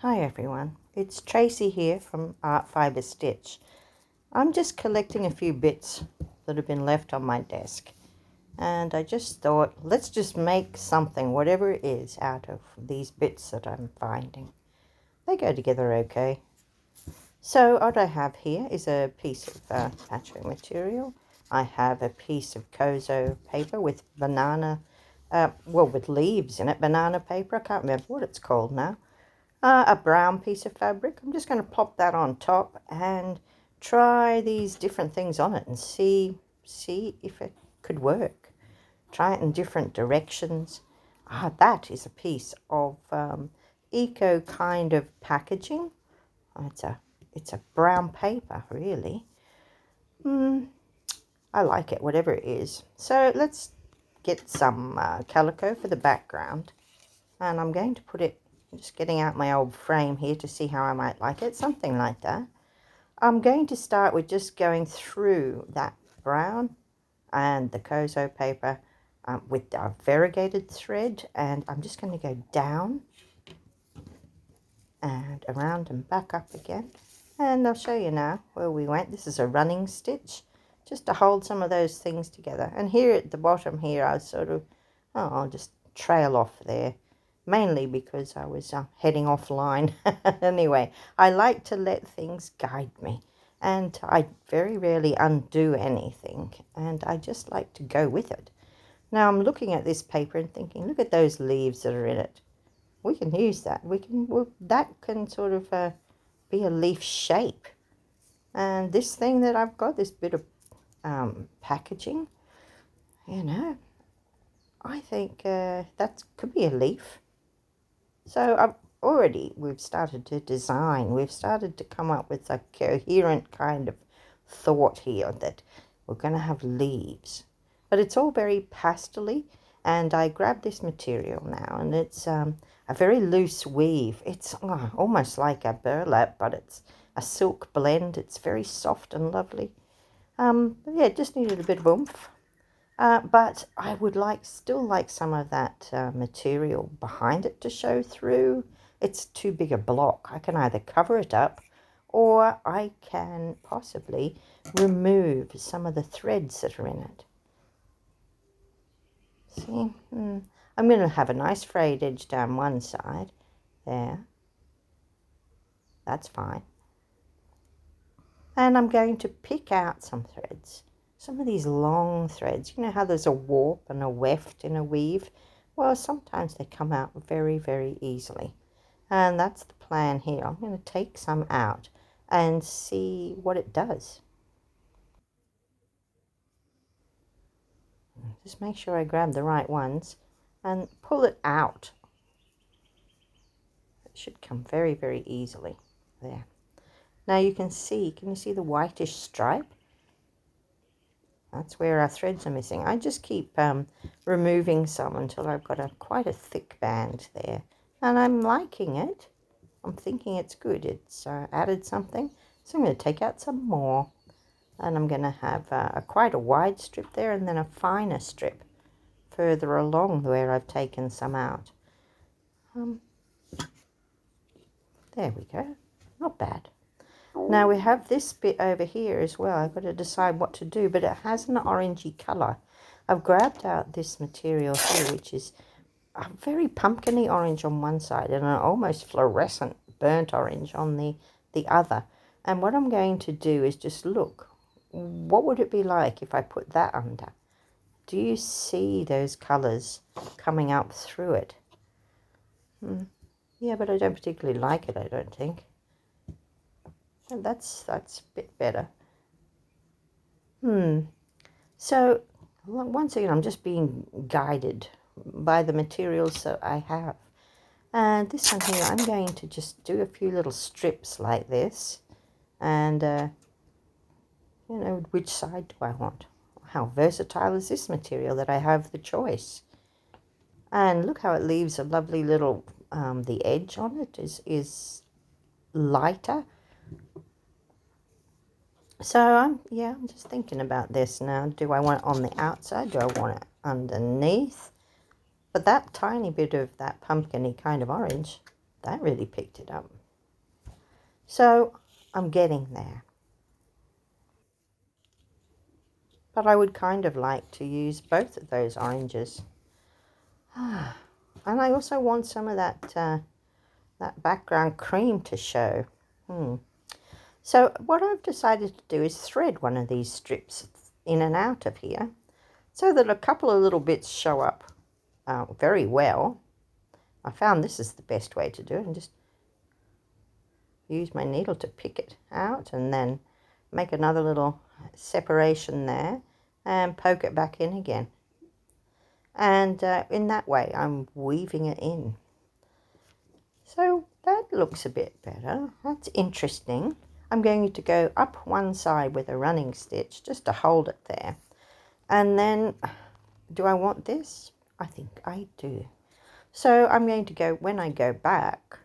Hi everyone, it's Tracy here from Art Fiber Stitch. I'm just collecting a few bits that have been left on my desk, and I just thought let's just make something, whatever it is, out of these bits that I'm finding. They go together okay. So what I have here is a piece of patchwork material. I have a piece of Kozo paper with with leaves in it, banana paper. I can't remember what it's called now. A brown piece of fabric. I'm just going to pop that on top and try these different things on it and see if it could work. Try it in different directions. That is a piece of eco kind of packaging. It's a brown paper, really. I like it, whatever it is. So let's get some calico for the background, and I'm going to put it. I'm just getting out my old frame here to see how I might like it, something like that. I'm going to start with just going through that brown and the Kozo paper with our variegated thread, and I'm just going to go down and around and back up again, and I'll show you now where we went. This is a running stitch just to hold some of those things together, and here at the bottom here I sort of I'll just trail off there, mainly because I was heading offline. Anyway, I like to let things guide me, and I very rarely undo anything, and I just like to go with it. Now I'm looking at this paper and thinking, look at those leaves that are in it. We can use that. That can sort of be a leaf shape. And this thing that I've got, this bit of packaging, I think that could be a leaf. So we've started to design. We've started to come up with a coherent kind of thought here that we're going to have leaves. But it's all very pastel-y, and I grabbed this material now, and it's a very loose weave. It's almost like a burlap, but it's a silk blend. It's very soft and lovely. But yeah, it just needed a bit of oomph. But I would still like some of that material behind it to show through. It's too big a block. I can either cover it up, or I can possibly remove some of the threads that are in it. See, I'm going to have a nice frayed edge down one side. There. That's fine. And I'm going to pick out some threads. Some of these long threads, you know how there's a warp and a weft in a weave? Well, sometimes they come out very, very easily. And that's the plan here. I'm going to take some out and see what it does. Just make sure I grab the right ones and pull it out. It should come very, very easily. There. Now you can you see the whitish stripe? That's where our threads are missing. I just keep removing some until I've got quite a thick band there. And I'm liking it. I'm thinking it's good. It's added something. So I'm going to take out some more. And I'm going to have quite a wide strip there, and then a finer strip further along where I've taken some out. There we go. Not bad. Now we have this bit over here as well. I've got to decide what to do, but it has an orangey colour. I've grabbed out this material here, which is a very pumpkiny orange on one side and an almost fluorescent burnt orange on the other. And what I'm going to do is just look, what would it be like if I put that under? Do you see those colours coming up through it? Yeah, but I don't particularly like it, I don't think. And that's a bit better. So once again, I'm just being guided by the materials that I have. And this one here, I'm going to just do a few little strips like this. And, which side do I want? How versatile is this material that I have the choice? And look how it leaves a lovely little, the edge on it is lighter. So I'm just thinking about this now. Do I want it on the outside? Do I want it underneath? But that tiny bit of that pumpkin-y kind of orange that really picked it up. So I'm getting there. But I would kind of like to use both of those oranges. And I also want some of that background cream to show. So what I've decided to do is thread one of these strips in and out of here so that a couple of little bits show up very well. I found this is the best way to do it, and just use my needle to pick it out and then make another little separation there and poke it back in again. And in that way I'm weaving it in. So that looks a bit better. That's interesting. I'm going to go up one side with a running stitch just to hold it there. And then, do I want this? I think I do. So I'm going to go, when I go back,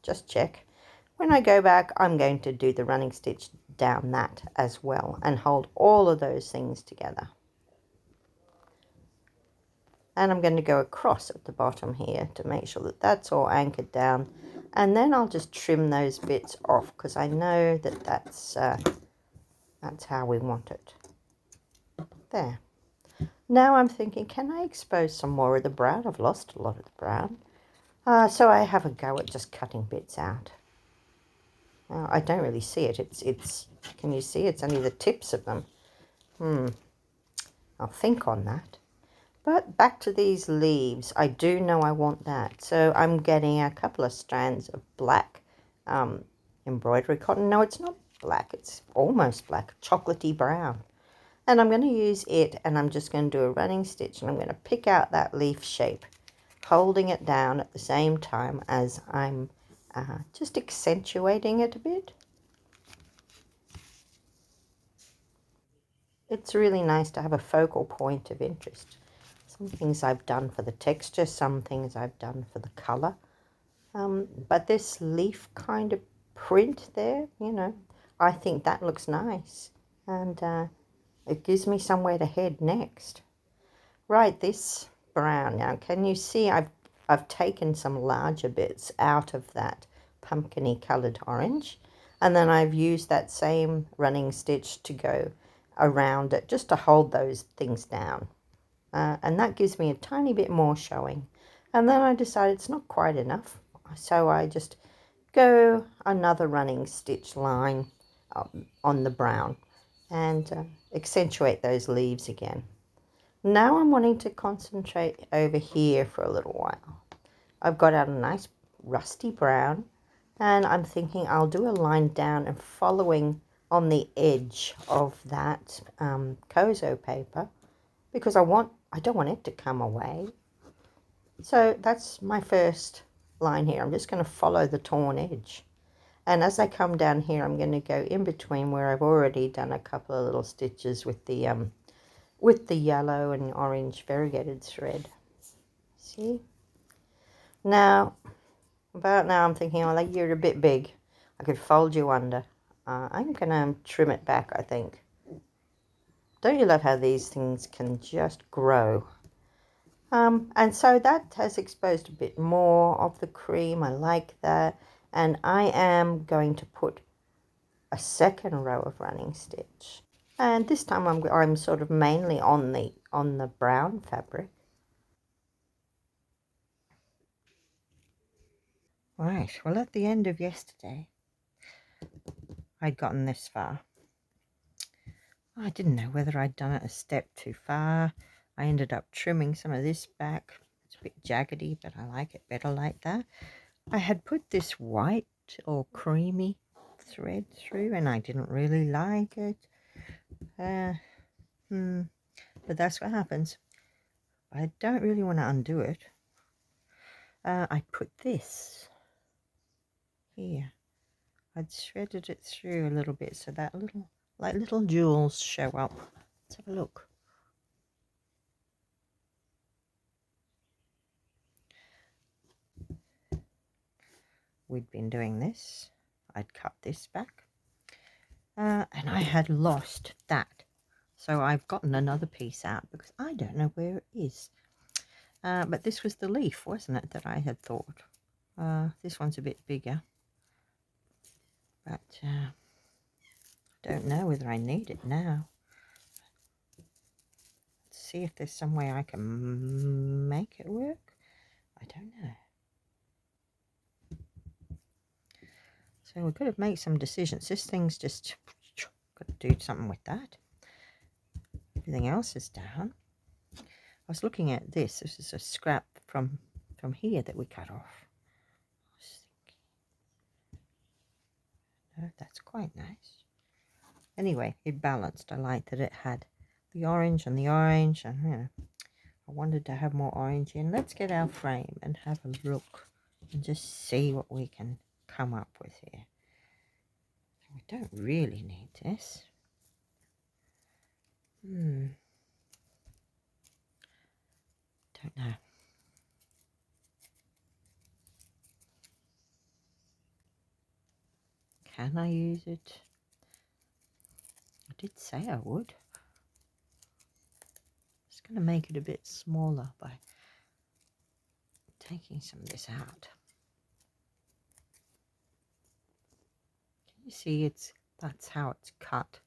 just check. When I go back, I'm going to do the running stitch down that as well and hold all of those things together. And I'm going to go across at the bottom here to make sure that that's all anchored down. And then I'll just trim those bits off because I know that that's how we want it. There. Now I'm thinking, can I expose some more of the brown? I've lost a lot of the brown. So I have a go at just cutting bits out. Now, I don't really see it. It's. Can you see? It's only the tips of them. I'll think on that. But back to these leaves, I do know I want that. So I'm getting a couple of strands of black embroidery cotton. No, it's not black. It's almost black, chocolatey brown. And I'm going to use it, and I'm just going to do a running stitch, and I'm going to pick out that leaf shape, holding it down at the same time as I'm just accentuating it a bit. It's really nice to have a focal point of interest. Some things I've done for the texture, some things I've done for the colour. But this leaf kind of print there, you know, I think that looks nice. And it gives me somewhere to head next. Right, this brown. Now, can you see I've taken some larger bits out of that pumpkin-y coloured orange. And then I've used that same running stitch to go around it just to hold those things down. And that gives me a tiny bit more showing. And then I decided it's not quite enough. So I just go another running stitch line on the brown and accentuate those leaves again. Now I'm wanting to concentrate over here for a little while. I've got out a nice rusty brown, and I'm thinking I'll do a line down and following on the edge of that Kozo paper because I don't want it to come away. So that's my first line here. I'm just going to follow the torn edge. And as I come down here, I'm going to go in between where I've already done a couple of little stitches with the yellow and orange variegated thread. See? Now, about now I'm thinking, oh, like you're a bit big. I could fold you under. I'm going to trim it back, I think. Don't you love how these things can just grow? And so that has exposed a bit more of the cream. I like that. And I am going to put a second row of running stitch. And this time I'm sort of mainly on the brown fabric. Right, well, at the end of yesterday, I'd gotten this far. I didn't know whether I'd done it a step too far. I ended up trimming some of this back. It's a bit jaggedy, but I like it better like that. I had put this white or creamy thread through, and I didn't really like it. But that's what happens. I don't really want to undo it. I put this here. I'd shredded it through a little bit so that little jewels show up. Let's have a look. We'd been doing this. I'd cut this back. And I had lost that. So I've gotten another piece out because I don't know where it is. But this was the leaf, wasn't it, that I had thought? This one's a bit bigger, but I don't know whether I need it now. Let's see if there's some way I can make it work. I don't know. So we've got to make some decisions. This thing's just got to do something with that. Everything else is down. I was looking at this. This is a scrap from here that we cut off. I was thinking, no, that's quite nice. Anyway, it balanced. I liked that it had the orange, and you know, I wanted to have more orange in. Let's get our frame and have a look and just see what we can come up with here. We don't really need this. Don't know. Can I use it? I did say I would. Just going to make it a bit smaller by taking some of this out. Can you see that's how it's cut?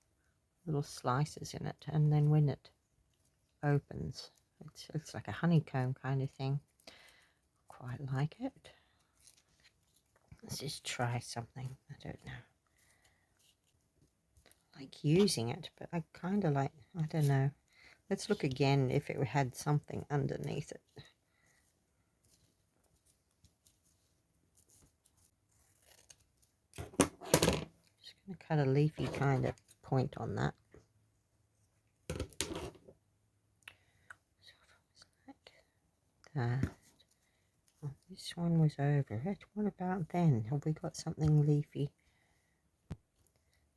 Little slices in it, and then when it opens, it's like a honeycomb kind of thing. Quite like it. Let's just try something. I don't know. I like using it, but I kind of like, I don't know. Let's look again if it had something underneath it. Just going to cut a leafy kind of point on that. That. Oh, this one was over it. What about then? Have we got something leafy?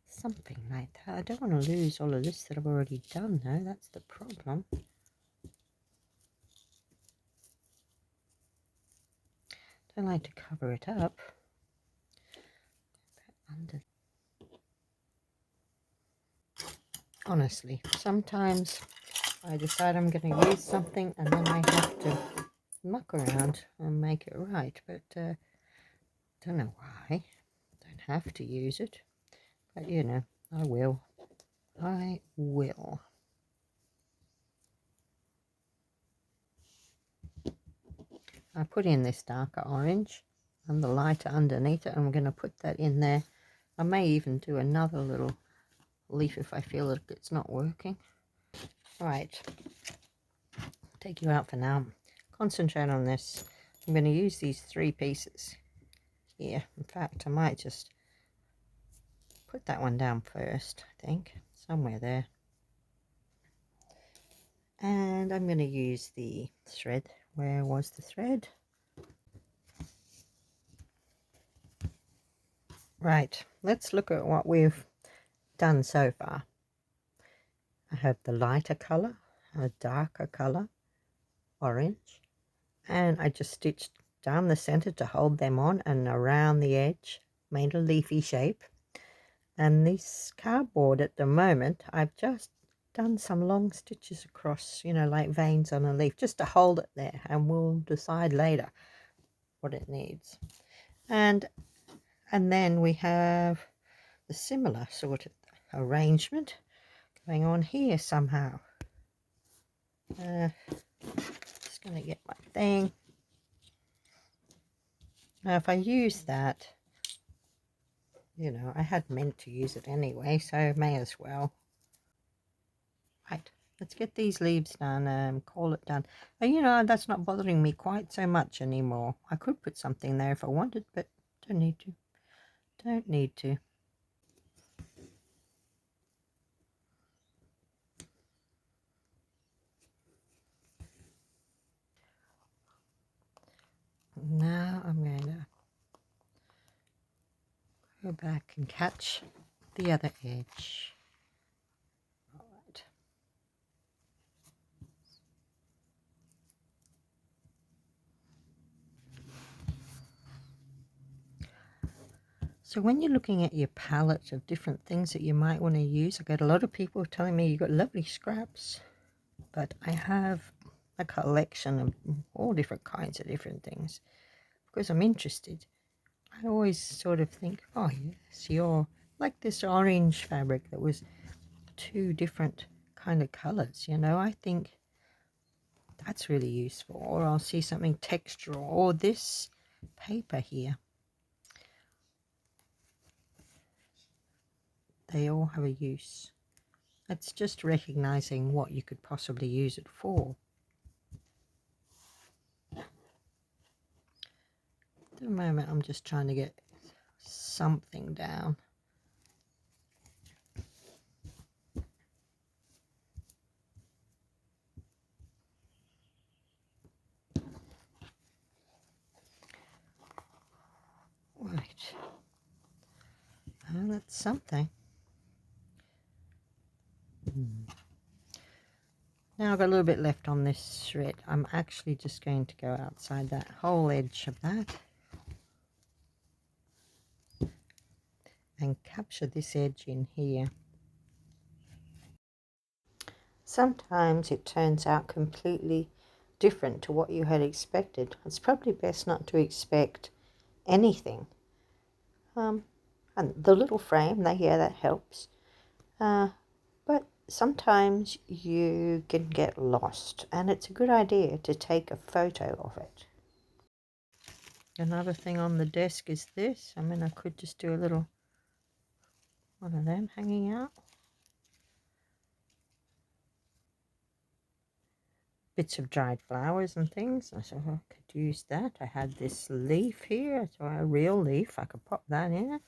Something like that. I don't want to lose all of this that I've already done though. That's the problem. Don't like to cover it up. Under. Honestly, sometimes I decide I'm going to use something and then I have to muck around and make it right, but don't know why. Don't have to use it, but you know, I will. I put in this darker orange and the lighter underneath it, and I'm going to put that in there. I may even do another little leaf if I feel that it's not working. Right, take you out for now. Concentrate on this. I'm going to use these 3 pieces here. In fact, I might just put that one down first, I think, somewhere there. And I'm going to use the thread. Where was the thread? Right, let's look at what we've done so far. I have the lighter colour, a darker colour, orange, and I just stitched down the center to hold them on and around the edge, made a leafy shape. And this cardboard at the moment, I've just done some long stitches across, you know, like veins on a leaf, just to hold it there, and we'll decide later what it needs. And then we have the similar sort of arrangement going on here somehow. Just going to get my thing. Now if I use that, you know, I had meant to use it anyway, so may as well. Right, let's get these leaves done, call it done. And you know, that's not bothering me quite so much anymore. I could put something there if I wanted, but don't need to. Don't need to. Now I'm going to go back and catch the other edge. All right. So when you're looking at your palette of different things that you might want to use, I get a lot of people telling me you've got lovely scraps, but I have a collection of all different kinds of different things. because I'm interested. I always sort of think, oh yes, you're like this orange fabric that was two different kind of colors, you know. I think that's really useful. Or I'll see something textural, or this paper here. They all have a use. It's just recognizing what you could possibly use it for. At the moment, I'm just trying to get something down. Right. Well, that's something. Now I've got a little bit left on this thread. I'm actually just going to go outside that whole edge of that and capture this edge in here. Sometimes it turns out completely different to what you had expected. It's probably best not to expect anything. And the little frame, that helps. But sometimes you can get lost, and it's a good idea to take a photo of it. Another thing on the desk is this. I mean, I could just do a little one of them hanging out. Bits of dried flowers and things. I thought I could use that. I had this leaf here, so a real leaf. I could pop that in.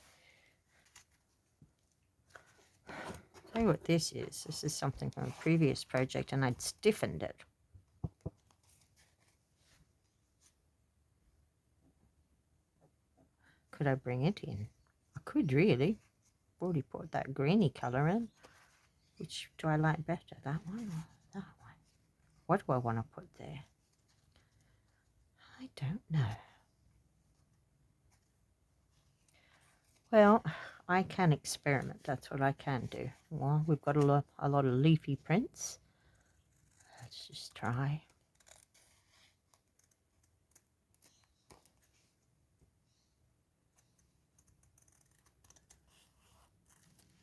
Tell you what this is. This is something from a previous project, and I'd stiffened it. Could I bring it in? I could really. Already put that greeny colour in. Which do I like better, that one or that one? What do I want to put there? I don't know. Well, I can experiment. That's what I can do. Well, we've got a lot of leafy prints. Let's just try.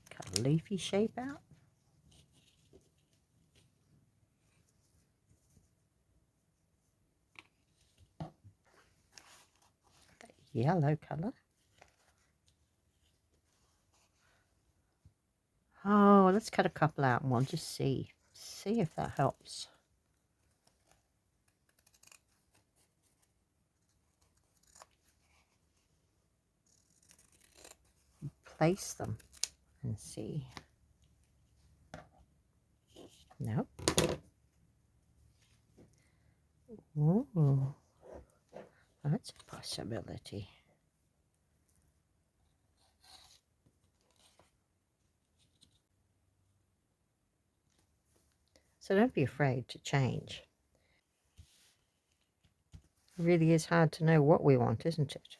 Cut a leafy shape out. That yellow colour. Oh, let's cut a couple out and we'll just see if that helps. Place them and see. Nope. Ooh, that's a possibility. So don't be afraid to change. It really is hard to know what we want, isn't it?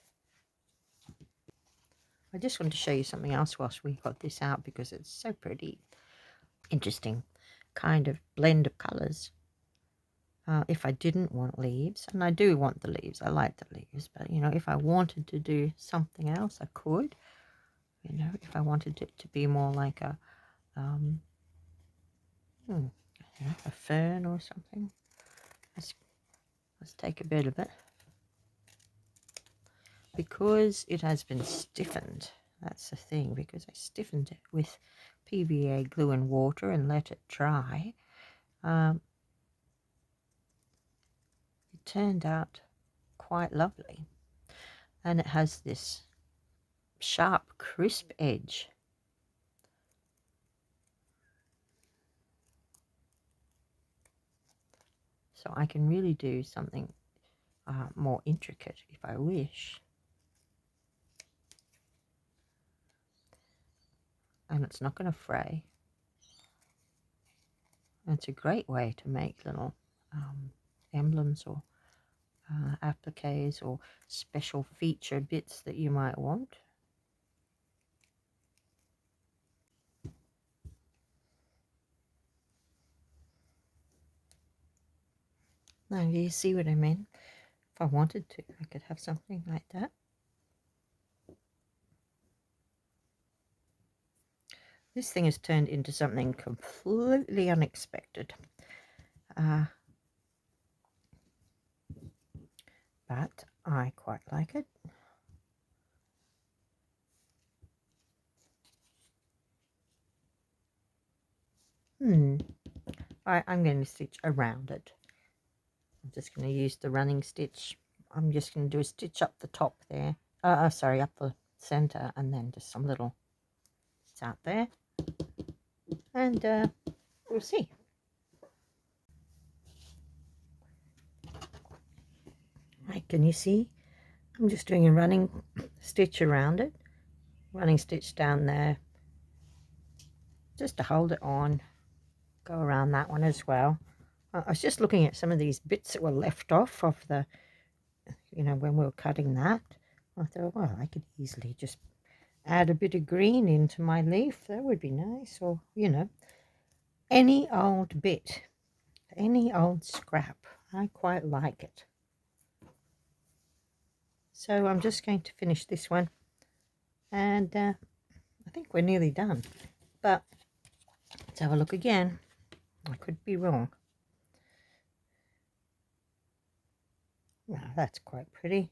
I just wanted to show you something else whilst we got this out because it's so pretty. Interesting kind of blend of colours. If I didn't want leaves, and I do want the leaves, I like the leaves, but you know, if I wanted to do something else, I could. You know, if I wanted it to be more like a a fern or something. Let's take a bit of it. Because it has been stiffened, that's the thing, because I stiffened it with PVA glue and water and let it dry. It turned out quite lovely. And it has this sharp, crisp edge. So I can really do something more intricate if I wish. And it's not going to fray. And it's a great way to make little emblems or appliques or special feature bits that you might want. Now, do you see what I mean? If I wanted to, I could have something like that. This thing has turned into something completely unexpected. But I quite like it. I'm going to stitch around it. I'm just going to use the running stitch. I'm just going to do a stitch up the top there. Sorry, up the center, and then just some little bits out there. And we'll see. Right, can you see? I'm just doing a running stitch around it. Running stitch down there. Just to hold it on. Go around that one as well. I was just looking at some of these bits that were left off of the, when we were cutting that. I thought, well, I could easily just add a bit of green into my leaf. That would be nice. Or, any old bit, any old scrap. I quite like it. So I'm just going to finish this one. And I think we're nearly done. But let's have a look again. I could be wrong. Now that's quite pretty.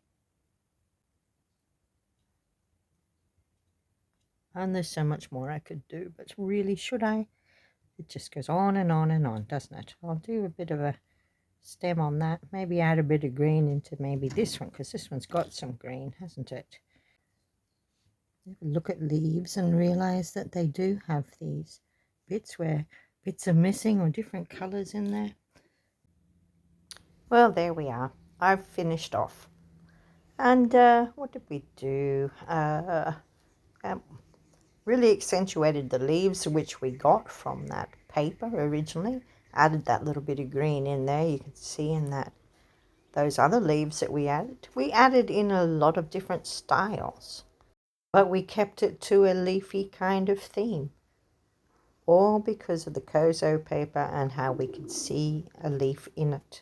And there's so much more I could do, but really, should I? It just goes on and on and on, doesn't it? I'll do a bit of a stem on that. Maybe add a bit of green into maybe this one, because this one's got some green, hasn't it? Look at leaves and realize that they do have these bits where bits are missing or different colors in there. Well, there we are. I've finished off. And what did we do? Really accentuated the leaves which we got from that paper originally. Added that little bit of green in there. You can see in that those other leaves that we added. We added in a lot of different styles, but we kept it to a leafy kind of theme. All because of the Kozo paper and how we could see a leaf in it.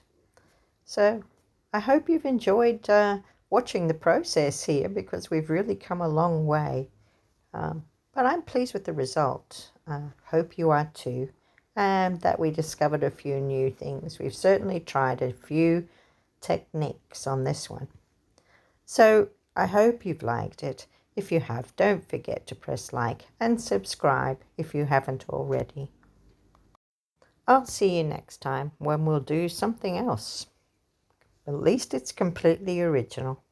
So I hope you've enjoyed watching the process here, because we've really come a long way. But I'm pleased with the result. Hope you are too. And that we discovered a few new things. We've certainly tried a few techniques on this one. So I hope you've liked it. If you have, don't forget to press like and subscribe if you haven't already. I'll see you next time when we'll do something else. At least it's completely original.